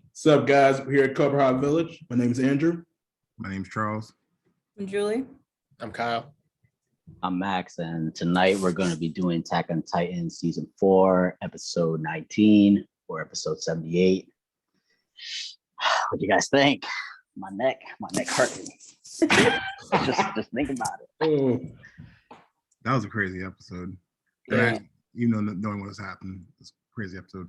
What's up, guys? We're here at Cobra High Village. My name is Andrew. My name's Charles. I'm Julie. I'm Kyle. I'm Max, and tonight we're going to be doing Attack on Titan Season 4, Episode 19, or Episode 78. What do you guys think? My neck hurting. just thinking about it. Oh, That was a crazy episode. Yeah. Knowing what was happening, it's a crazy episode.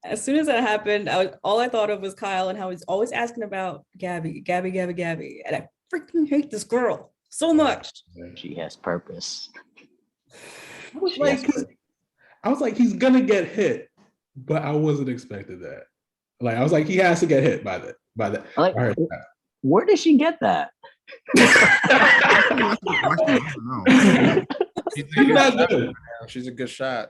As soon as that happened, all I thought of was Kyle and how he's always asking about Gabby. And I freaking hate this girl so much. She has purpose. I was like, he's gonna get hit, but I wasn't expecting that. Like, I was like, he has to get hit by that. Like, I heard that. where did she get that? He's not good. She's a good shot.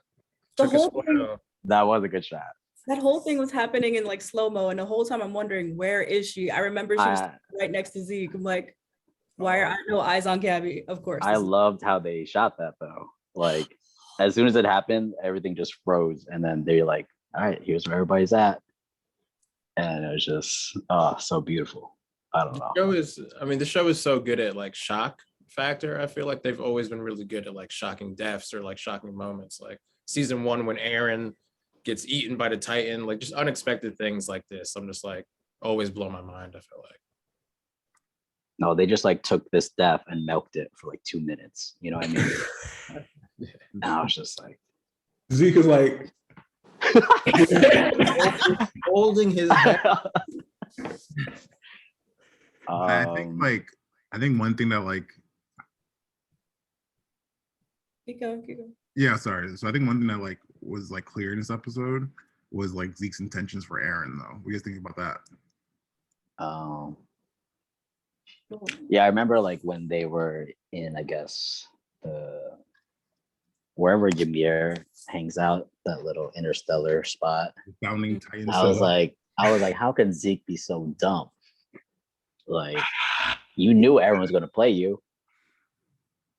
The Took a whole spot thing- off. That was a good shot. That whole thing was happening in like slow-mo, and the whole time I'm wondering, where is she? I remember she was right next to Zeke. I'm like, why are no eyes on Gabby? Of course. I loved how they shot that though. Like, as soon as it happened, everything just froze, and then they're like, "All right, here's where everybody's at," and it was just so beautiful. I don't know. The show is so good at like shock factor. I feel like they've always been really good at like shocking deaths or like shocking moments. Like season 1 when Eren gets eaten by the Titan, like just unexpected things like this. I'm just like always blow my mind. I feel like. No, they just like took this death and milked it for like 2 minutes. You know what I mean? And I was just like, Zeke is like, Holding his head. I think one thing that Keep going. sorry. So I think one thing that was clear in this episode was like Zeke's intentions for Eren though. What do you guys think about that? yeah, I remember like when they were in, I guess, wherever Ymir hangs out, that little interstellar spot. Founding Titan. I was like, how can Zeke be so dumb? Like, you knew Eren was going to play you.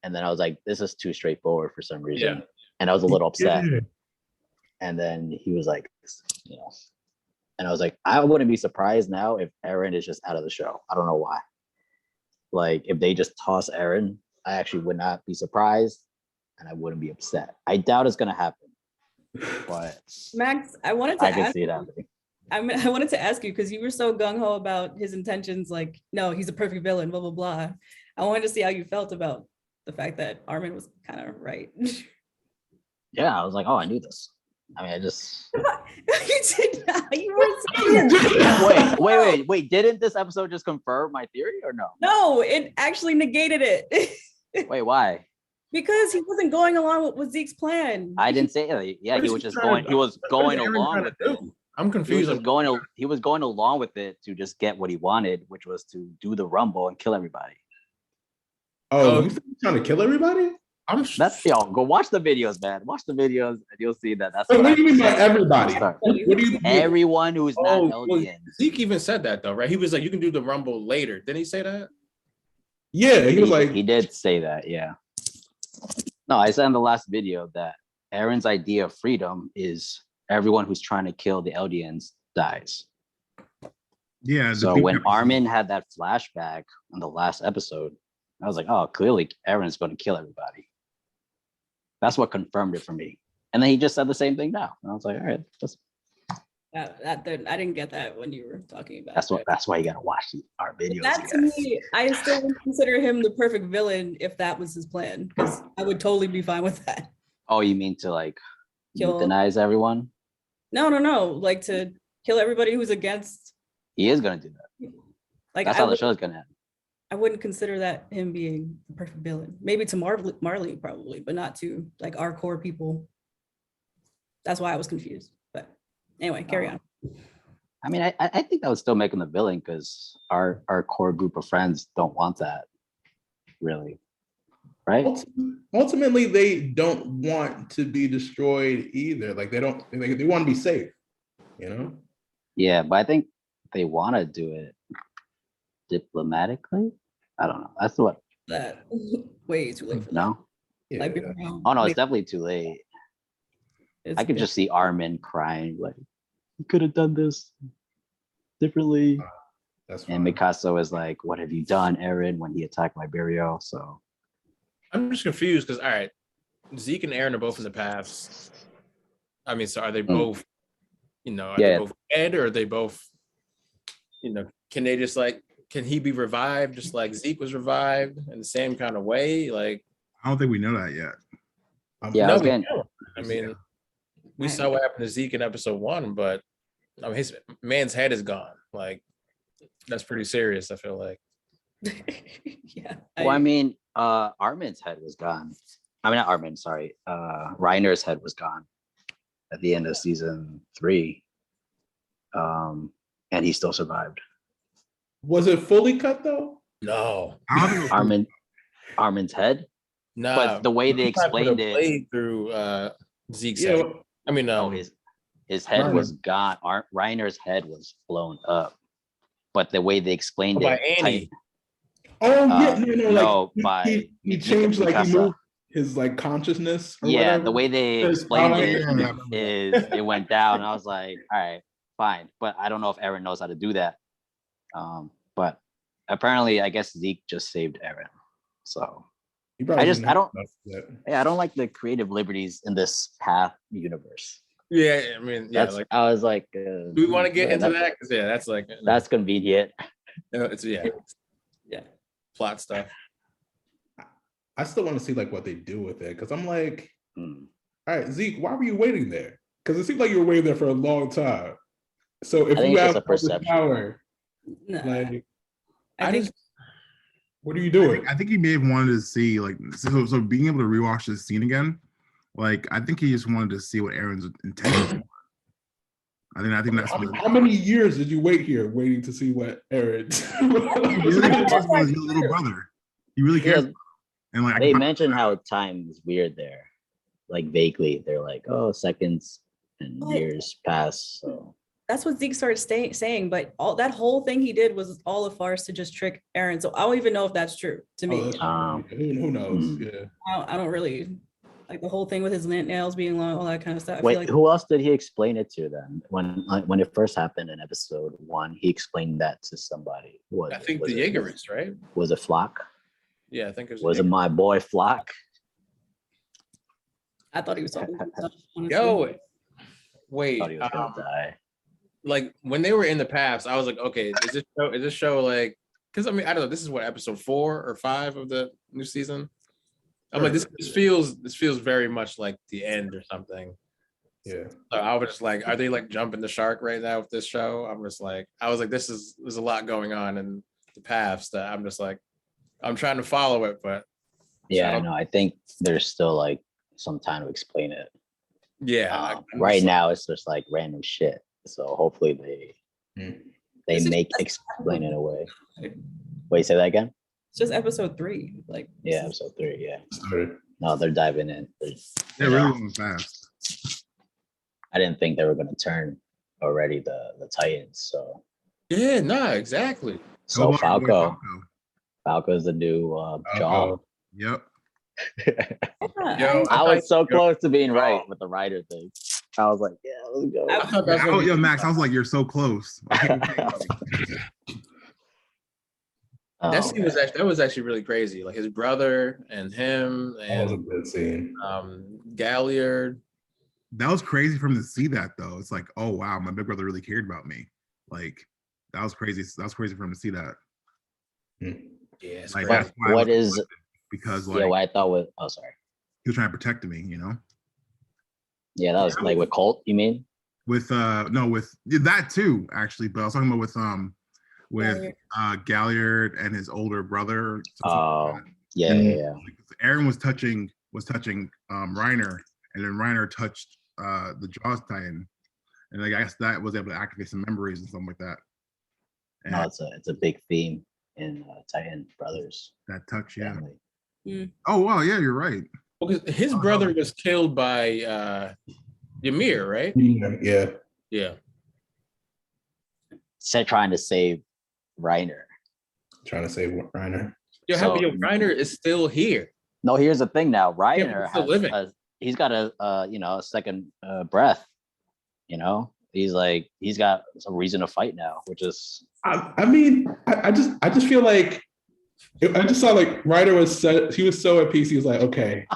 And then I was like, this is too straightforward for some reason. Yeah. And I was a little upset. Yeah. And then he was like, and I was like, I wouldn't be surprised now if Eren is just out of the show. I don't know why. Like, if they just toss Eren, I actually would not be surprised and I wouldn't be upset. I doubt it's going to happen. But Max, I wanted to I can ask see it happening. I wanted to ask you because you were so gung-ho about his intentions, like, no, he's a perfect villain, blah, blah, blah. I wanted to see how you felt about the fact that Armin was kind of right. Yeah, I was like, oh, I knew this. I mean, I just... You did not. You were saying Wait. Didn't this episode just confirm my theory or no? No, it actually negated it. Wait, why? Because he wasn't going along with Zeke's plan. I didn't say that. Yeah, What he is was he just trying going. to He was going What is Eren along trying with to it. do? I'm He was confused. just going. He was going along with it to just get what he wanted, which was to do the rumble and kill everybody. oh, you think he's trying to kill everybody? That's go watch the videos, man. Watch the videos, and you'll see that. That's What do you mean by happened. everybody? Start. What do you Everyone who's not well, Eldian. Zeke even said that though, right? He was like, you can do the rumble later. Didn't he say that? Yeah, he was like, He did say that. Yeah. No, I said in the last video that Eren's idea of freedom is everyone who's trying to kill the Eldians dies. Yeah. the So big when episode. Armin had that flashback on the last episode, I was like, oh, clearly Eren's going to kill everybody. That's what confirmed it for me. And then he just said the same thing now. And I was like, all right, I didn't get that when you were talking about that's why you got to watch our videos. that. To me, I still would consider him the perfect villain if that was his plan, because I would totally be fine with that. Oh, you mean to like Kill- euthanize everyone? No, like to kill everybody who's against. He is going to do that. Like, That's how the show is going to end. I wouldn't consider that him being the perfect villain. Maybe to Marley probably, but not to like our core people. That's why I was confused. But anyway, carry on. I mean, I think that would still make him the villain because our core group of friends don't want that, really, right? ultimately, they don't want to be destroyed either. Like, they want to be safe, you know? Yeah, but I think they want to do it diplomatically. I don't know. That's what. That way too late for that. No. Yeah. Like, Oh no, it's definitely too late. I could just see Armin crying like, "You could have done this." differently. That's And fine. Mikasa was like, "What have you done, Eren?" When he attacked Liberio. So I'm just confused because all right, Zeke and Aaron are both in the paths. I mean, so are they both, are they Yeah. both dead or are they both, can they just like, can he be revived just like Zeke was revived in the same kind of way? Like, I don't think we know that yet. yeah, I no, was we getting. don't. I mean, we saw what happened to Zeke in episode 1, but I mean, his man's head is gone. Like, that's pretty serious, I feel like. Yeah. Well, I mean, Armin's head was gone. I mean, not Armin. Sorry, Reiner's head was gone at the end of season 3, and he still survived. Was it fully cut though? No. I don't think it was Armin's head, Nah. but the way they he tried to put a explained it, blade through Zeke's Yeah. head. I mean, his head Reiner. was gone. Reiner's head was blown up, but the way they explained by it, Annie. Oh yeah, no, like by he changed, like he Mikasa. moved his like consciousness. Or Yeah, whatever. the way they His explained power. it Yeah, I remember that. is it went down. I was like, all right, fine, but I don't know if Eren knows how to do that. But apparently, I guess Zeke just saved Eren. So He probably I just- didn't I don't- have that. yeah, I don't like the creative liberties in this path universe. Yeah, I mean, yeah, That's like, I was like, do we want to get into that? 'Cause, yeah, that's like, That's convenient. it's, yeah, Yeah. plot stuff. I still want to see like what they do with it because I'm like, Hmm. all right, Zeke, why were you waiting there? Because it seemed like you were waiting there for a long time. So if I think you it's have just a all this perception. power, Nah, like, I think what are you doing? I think he may have wanted to see like so being able to rewatch this scene again. Like I think he just wanted to see what Aaron's intentions were. I think that's How many years did you wait here, waiting to see what Aaron? he really cares about his little brother. He really cares. Yeah, And like they mentioned how time is weird there, like vaguely. They're like, oh, seconds and But- years pass. So that's what Zeke started saying, but all that whole thing he did was all a farce to just trick Aaron. So I don't even know if that's true to me. Who knows? Hmm. Yeah. I don't really like the whole thing with his nails being long, all that kind of stuff. I wait, feel like who else did he explain it to then? When it first happened in episode 1, he explained that to somebody. I think the Jaegerists, right? Was it Flock? Yeah, I think it was. Was it my boy Flock? I thought he was talking to himself, honestly. Yo, wait. Thought he was gonna die. Like when they were in the paths, I was like, okay, is this show like? Because I mean, I don't know. This is what episode 4 or 5 of the new season. I'm like, this feels very much like the end or something. Yeah. So I was just like, are they like jumping the shark right now with this show? I was like, there's a lot going on in the paths that I'm just like, I'm trying to follow it, but Yeah, no, I think there's still like some time to explain it. yeah, I'm Right just like- now, it's just like random shit. So hopefully Hmm. they This is- make explain it away. Wait, say that again? It's just episode 3. Like, Yeah, episode 3. Yeah, Started. no, they're diving in. They really went fast. I didn't think they were gonna turn already the Titans. So yeah, no, exactly. so Go Falco. Falco. Falco's the new Jaw. Yep. Yo, I was so close to being right Jaw. with the writer thing. I was like, yeah, let's go. I- I thought that was gonna be- Yo, Max, I was like, you're so close. Oh, that scene was actually really crazy. Like his brother and him That was a and good scene. Galliard. That was crazy for him to see that though. It's like, oh wow, my big brother really cared about me. Like that was crazy. That was crazy for him to see that. Yeah, it's Like crazy. that's why I what was is- conflicted, because like yeah, what I thought was sorry. he was trying to protect me, you know. Yeah, that was like with Colt, you mean? With that too actually, but I was talking about with Galliard and his older brother. Oh, yeah, Mhm. yeah, yeah. Like, Aaron was touching Reiner, and then Reiner touched the Jaws Titan, and like, I guess that was able to activate some memories and something like that. And No, it's a big theme in Titan Brothers that touch, yeah. family. Oh wow, yeah, you're right. Because his brother was killed by Ymir, right? Yeah. Yeah. Said trying to save Reiner. Trying to save Reiner. Yo, So- Reiner is still here. No, here's the thing now. he's Reiner still living. he's got a second breath. You know, He's like, he's got some reason to fight now, which is I mean, I just feel like I just saw like Ryder was he was so at peace. He was like, okay,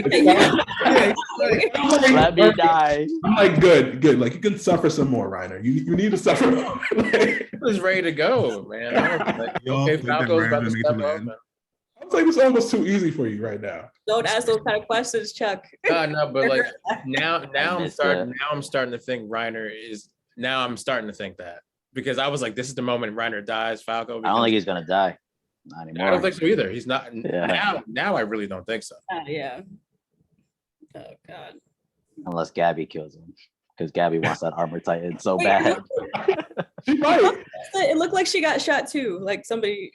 Yeah. let me die. I'm like, good. Like you can suffer some more, Reiner. You need to suffer more. Like, I was ready to go, man. I was like, We all okay, think that Falco's about to Brandon step needs to up. win. I was like, it's almost too easy for you right now. Don't ask those kind of questions, Chuck. No, but like now I'm missed starting. it. Now I'm starting to think Reiner is. Now I'm starting to think that because I was like, this is the moment Reiner dies. Falco. I don't think he's gonna die. Not anymore. I don't think so either. He's not Yeah. now. I really don't think so. Yeah. Oh God. Unless Gabby kills him. Because Gabby wants that armor titan so bad. She might. It looked like she got shot too. Like somebody.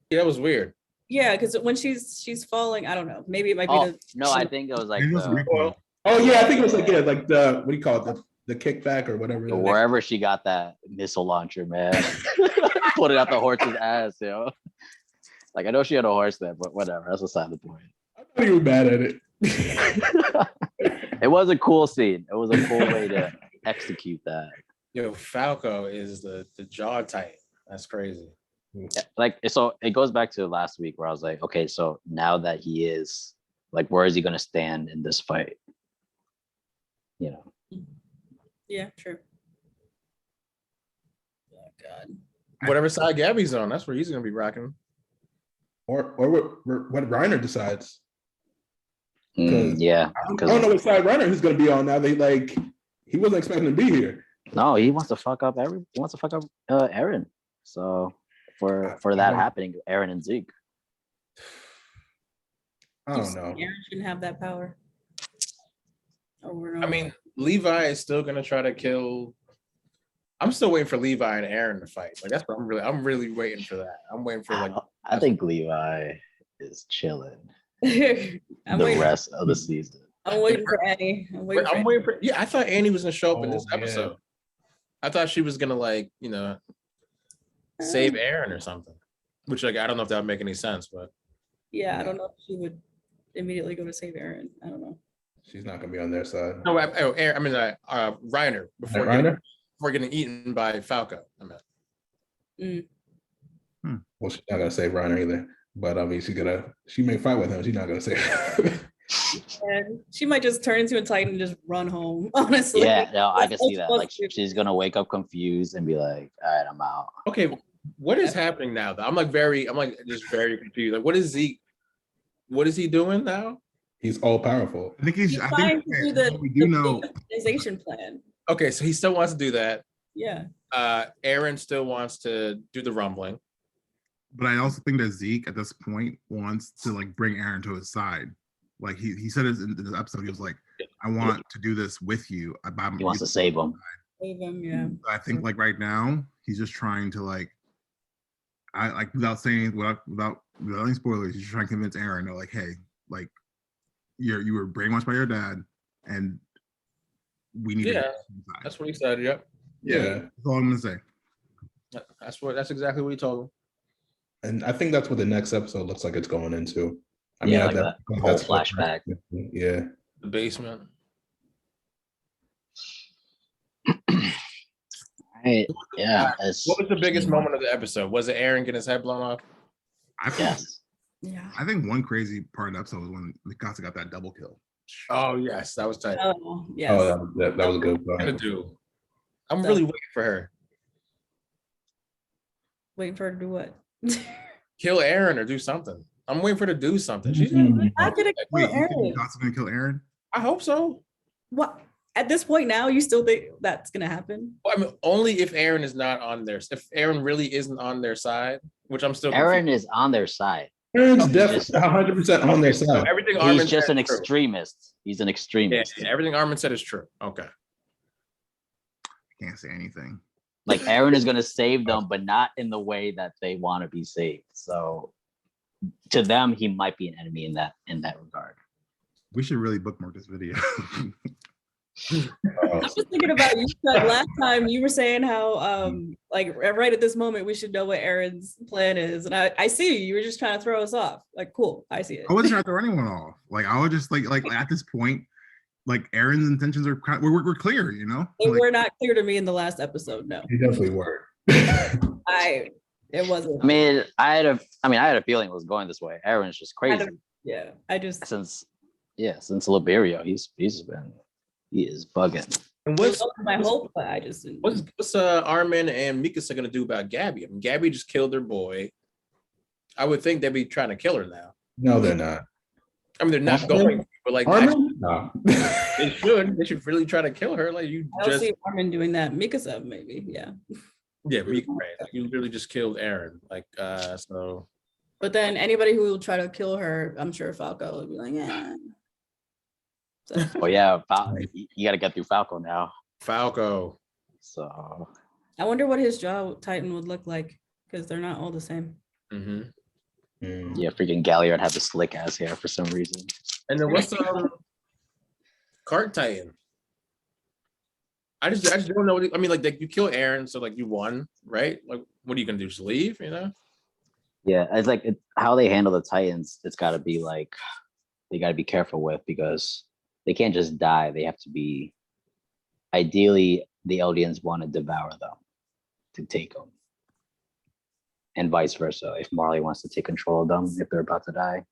Yeah, that was weird. Yeah, because when she's falling, I don't know. Maybe it might be Oh the. no, I think it was like Maybe it was the, recoil. Oh yeah, I think it was like like the what do you call it? The kickback or whatever. it is. wherever she got that missile launcher, man. Put it out the horse's ass, yo. Like I know she had a horse there, but whatever. That's beside the point. I'm not even mad at it. It was a cool scene. It was a cool way to execute that. Yo, Falco is the jaw tight. That's crazy. Yeah, like so it goes back to last week where I was like, okay, so now that he is like, where is he gonna stand in this fight? You know, Yeah, sure. Oh God. Whatever side Gabby's on, that's where he's gonna be rocking. Or what Reiner decides. Because yeah. I don't know what side Reiner he's gonna be on now. He wasn't expecting to be here. No, he wants to fuck up Aaron. So for that happening, Aaron and Zeke. I don't know. Aaron shouldn't have that power. Over and I over. mean, Levi is still gonna try to kill. I'm still waiting for Levi and Aaron to fight. Like that's what I'm really waiting for that. I'm waiting for like I think Levi is chilling I'm the waiting. rest of the season. I'm waiting for Annie. I'm waiting. I'm waiting for. Yeah, I thought Annie was gonna show up in this Oh, yeah. episode. I thought she was gonna like save Aaron or something. Which like I don't know if that would make any sense, but Yeah, I don't know if she would immediately go to save Aaron. I don't know. She's not gonna be on their side. no, Aaron. I mean Reiner before Reiner? getting eaten by Falco. I meant. Well, she's not gonna save Reiner either. But I mean, she may fight with him. She's not gonna save him. And she might just turn into a Titan and just run home. Honestly. Yeah, no, I can see that. Like That's- she's gonna wake up confused and be like, all right, I'm out. Okay, what is happening now? Though I'm just very confused. Like, what is Zeke? What is he doing now? He's all powerful. I think He's I trying think to do the, we do know. organization plan. Okay, so he still wants to do that. Yeah. Aaron still wants to do the rumbling. But I also think that Zeke at this point wants to like bring Aaron to his side. Like he said this in this episode, he was like, I want to do this with you. He wants to save him. Save him, yeah. I think like right now, he's just trying to like without any spoilers, he's trying to convince Aaron that like, hey, like you were brainwashed by your dad and we need to Yeah, get you inside. that's what he said. Yep. Yeah. That's all I'm gonna say. That's exactly what he told him. And I think that's what the next episode looks like it's going into. I mean, Yeah, I like that whole that's what- flashback. Yeah. The basement. Right. Yeah. It's, What was the biggest moment of the episode? Was it Aaron getting his head blown off? I think, Yes. Yeah. I think one crazy part of the episode was when Mikasa got that double kill. Oh yes, that was tight. Oh, yes. Oh, that was a good Gonna part. do. I'm really waiting for her. Waiting for her to do what? Kill Aaron or do something. I'm waiting for her to do something. She's Mhm. How could it Wait, kill you think Aaron? Mikasa's gonna kill Aaron? I hope so. What? At this point now, you still think that's gonna happen? Well, I mean, only if Aaron is not on their. If Aaron really isn't on their side, which I'm still. Aaron is on their side. Aaron's definitely 100% on their So side. everything Armin He's just said an is true. extremist. He's an Yeah, extremist. everything Armin said is true. Okay. Can't say anything. Like Aaron is gonna save them, but not in the way that they want to be saved. So to them, he might be an enemy in that regard. We should really bookmark this video. I'm just thinking about you. Chuck. Last time you were saying how, like, right at this moment, we should know what Aaron's plan is, and I see you. You were just trying to throw us off. Like, cool, I see it. I wasn't trying to throw anyone off. Like I was just like at this point, like Aaron's intentions are we're clear, you know. They Like, were not clear to me in the last episode. No, He definitely were. it wasn't. I mean, I had a feeling it was going this way. Aaron's just crazy. Yeah, I just Since Liberio, he is bugging. And it was what's my hope, but I just didn't. what's Armin and Mikasa gonna do about Gabby? I mean, Gabby just killed their boy. I would think they'd be trying to kill her now. No, they're not. I mean, they're not Armin? going, but like Armin? No. they should. They should really try to kill her. Like you I don't just see Armin doing that. Mikasa, maybe, yeah. yeah, me right. Like, you literally just killed Aaron. Like so. But then anybody who will try to kill her, I'm sure Falco will be like, yeah. So, Oh yeah, you got to get through Falco now. Falco. So I wonder what his jaw Titan would look like because they're not all the same. Mm-hmm. Mm. yeah, freaking Galliard had the slick ass hair for some reason. And then what's Cart Titan? I just don't know. I mean, like you kill Aaron, so like you won, right? Like, what are you gonna do? Just leave? You know? Yeah, it's like how they handle the Titans. It's got to be like they got to be careful with because they can't just die. They have to be. Ideally, the Eldians want to devour them to take them, and vice versa. If Marley wants to take control of them, if they're about to die.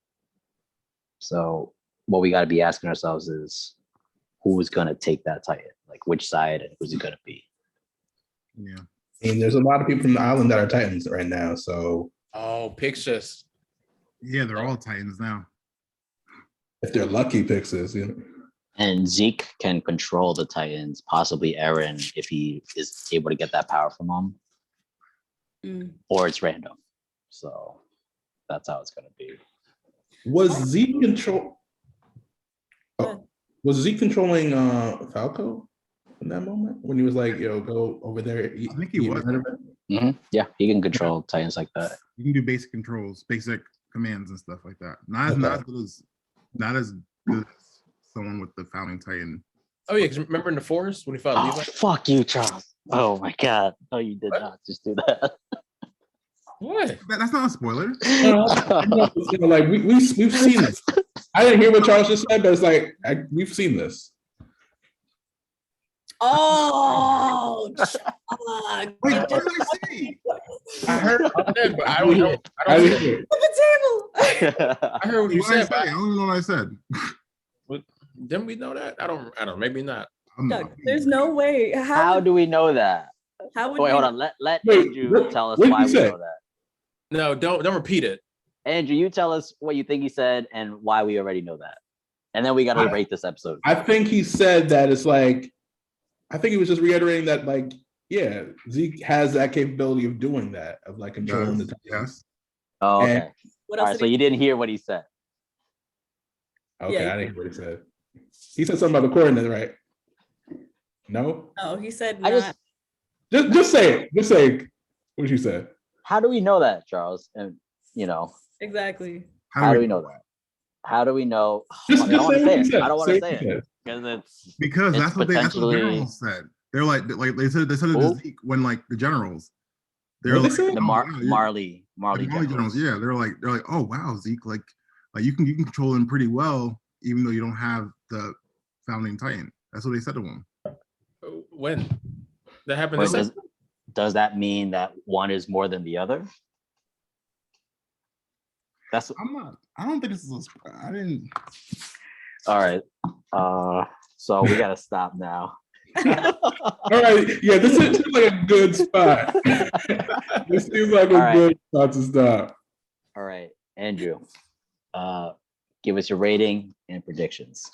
So what we got to be asking ourselves is, who's gonna take that Titan? Like which side, and who's it gonna be? yeah. I mean, there's a lot of people from the island that are Titans right now. So Oh, Pixis. Yeah, they're all Titans now. if they're lucky, Pixis, you know. And Zeke can control the Titans, possibly Eren if he is able to get that power from him, Mm. or it's random. So that's how it's gonna be. Was Zeke control? Oh, was Zeke controlling Falco in that moment when he was like, "Yo, go over there"? I think he was. Yeah, he can control Titans like that. You can do basic controls, basic commands and stuff like that. Not as good as someone with the founding Titan. Oh yeah, because remember in the forest when he fought Oh, Levi? fuck you, Charles. Oh my god. No, you did What? not just do that. What? That's not a spoiler. You know, like we've seen this. I didn't hear what Charles just said, but it's like we've seen this. Oh, Wait, what did I say? I heard. I did, but I don't know. I I don't didn't know. hear it. the table. I heard what you What did I said, say? I but don't even know what I said. didn't we know that? I don't. Maybe not. Doug, there's no way. How do we know that? How would Wait, we hold know? on. Let Wait, Andrew what- tell us what did why you we say? know that. No, don't repeat it. Andrew, you tell us what you think he said and why we already know that. And then we got to I- rate this episode. I think he said that it's like. I think he was just reiterating that, like, yeah, Zeke has that capability of doing that, of like controlling the Titans. Yes. Oh, and- okay. What All else right, so did you didn't hear what he said. Okay, Yeah, I didn't hear what he said. He said something about the coordinate, right? No, No, he said I not. just say it. Just say it. What you said. How do we know that, Charles? And Exactly. how do we know that? How do we know? Just, I don't want say to what say you it. said. I don't want to what say you it said. because it's Because It's that's what the potentially- generals said. They're like they said it Who? to Zeke when like the generals. They're What'd like they say? the "Oh, wow, you're- Marley the Marley generals. generals. Yeah, they're like, oh wow, Zeke, like you can control him pretty well, even though you don't have the founding Titan. That's what they said to him. When that happened? Wait, This does that mean that one is more than the other? That's I don't think this is I didn't. all right. So we gotta stop now. All right, yeah, this seems like a good spot. This seems like a All right. good spot to stop. All right, Andrew. Give us your rating and predictions.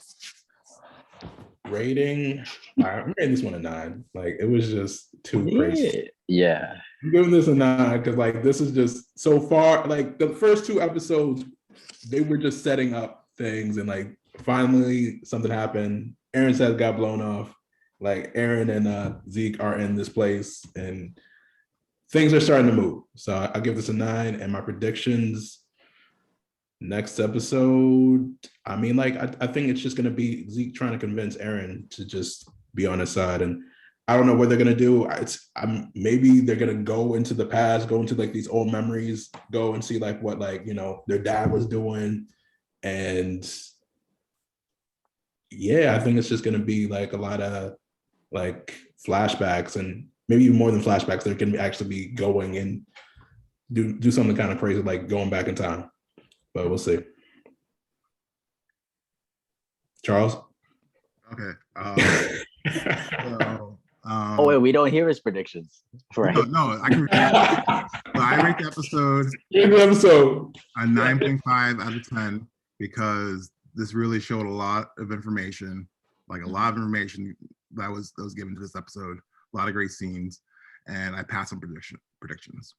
Rating, I'm rating this one a 9. Like it was just too crazy. Yeah. I'm giving this a 9 because like this is just so far. Like the first 2 episodes, they were just setting up things, and like finally something happened. Aaron's head got blown off. Like Aaron and Zeke are in this place, and things are starting to move. So I'll give this a 9. And my predictions next episode, I mean, like I think it's just gonna be Zeke trying to convince Aaron to just be on his side, and I don't know what they're gonna do. Maybe they're gonna go into the past, go into like these old memories, go and see like what like their dad was doing, and yeah, I think it's just gonna be like a lot of like flashbacks and maybe even more than flashbacks. There can actually be going and do something kind of crazy, like going back in time. But we'll see. Charles. Okay. Oh wait, we don't hear his predictions, right? No, I can. So I rate the episode In the episode. a 9.5 out of 10 because this really showed a lot of information, like a lot of information that was given to this episode. A lot of great scenes, and I pass on predictions.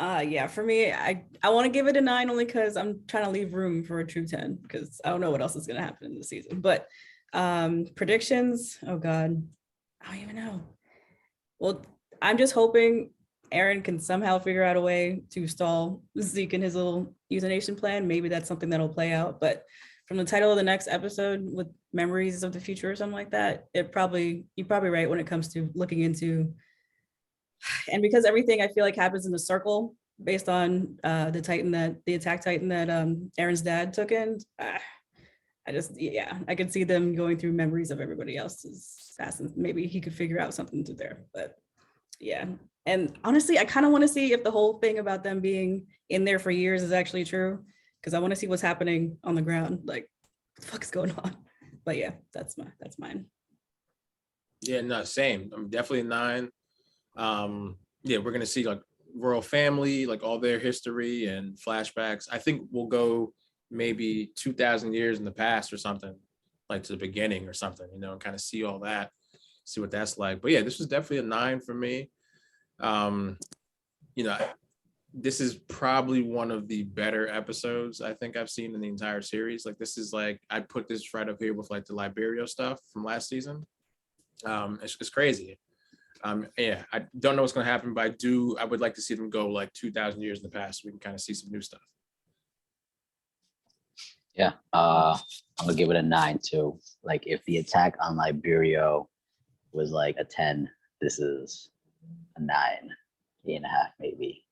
Yeah, for me, I want to give it a 9 only because I'm trying to leave room for a true 10 because I don't know what else is gonna happen in the season. But predictions, oh god, I don't even know. Well, I'm just hoping Aaron can somehow figure out a way to stall Zeke and his little euthanasia plan. Maybe that's something that'll play out. But from the title of the next episode with memories of the future or something like that, you're probably right when it comes to looking into. And because everything I feel like happens in the circle based on the attack Titan that Aaron's dad took in, I could see them going through memories of everybody else's assassins. Maybe he could figure out something through there. But yeah. And honestly, I kind of want to see if the whole thing about them being in there for years is actually true. Because I want to see what's happening on the ground. Like, what the fuck is going on? But yeah, that's mine. Yeah, no, same. I'm definitely a 9. Yeah, we're gonna see like royal family, like all their history and flashbacks. I think we'll go maybe 2,000 years in the past or something, like to the beginning or something, and kind of see all that, see what that's like. But yeah, this was definitely a 9 for me. This is probably one of the better episodes I think I've seen in the entire series. Like this is like, I put this right up here with like the Liberio stuff from last season. It's crazy. Yeah, I don't know what's going to happen, but I would like to see them go like 2,000 years in the past so we can kind of see some new stuff. Yeah, I'm gonna give it a 9 too. Like if the attack on Liberio was like a 10, this is a 9, 8.5 maybe.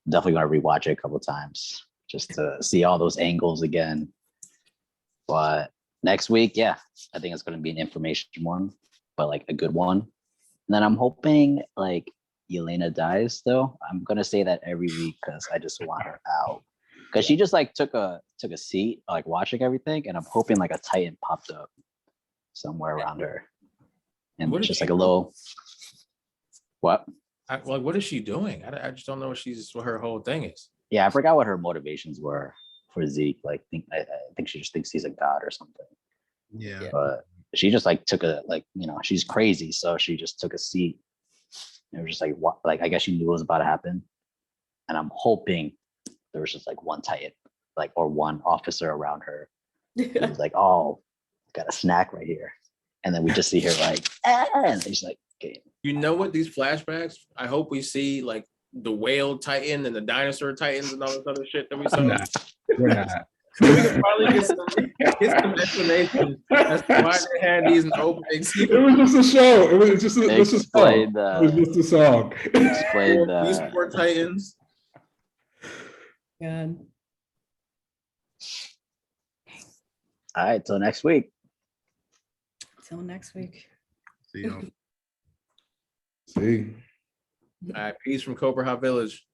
Definitely gonna rewatch it a couple times just to see all those angles again. But next week, yeah, I think it's gonna be an information one, but like a good one. And then I'm hoping like Yelena dies though. I'm gonna say that every week because I just want her out. Because she just like took a seat, like watching everything, and I'm hoping like a Titan popped up somewhere around her, and What is just she like a little. What? What is she doing? I just don't know what her whole thing is. Yeah, I forgot what her motivations were for Zeke. Like, I think she just thinks he's a god or something. Yeah. But she just like took she's crazy, so she just took a seat. It was just like what? Like I guess she knew what was about to happen, and I'm hoping there was just like one Titan, like or one officer around her. It was like, oh, got a snack right here, and then we just see her like, and she's like, okay. You know what? These flashbacks, I hope we see like the whale Titan and the dinosaur Titans and all this other shit that we saw. We're not. We can finally get some explanation as to why they had these openings. It was just a show. It was just a song. It was just a song. Explain These 4 Titans. God. All right, till next week. Till next week. See y'all. See. All right, peace from Cobra High Village.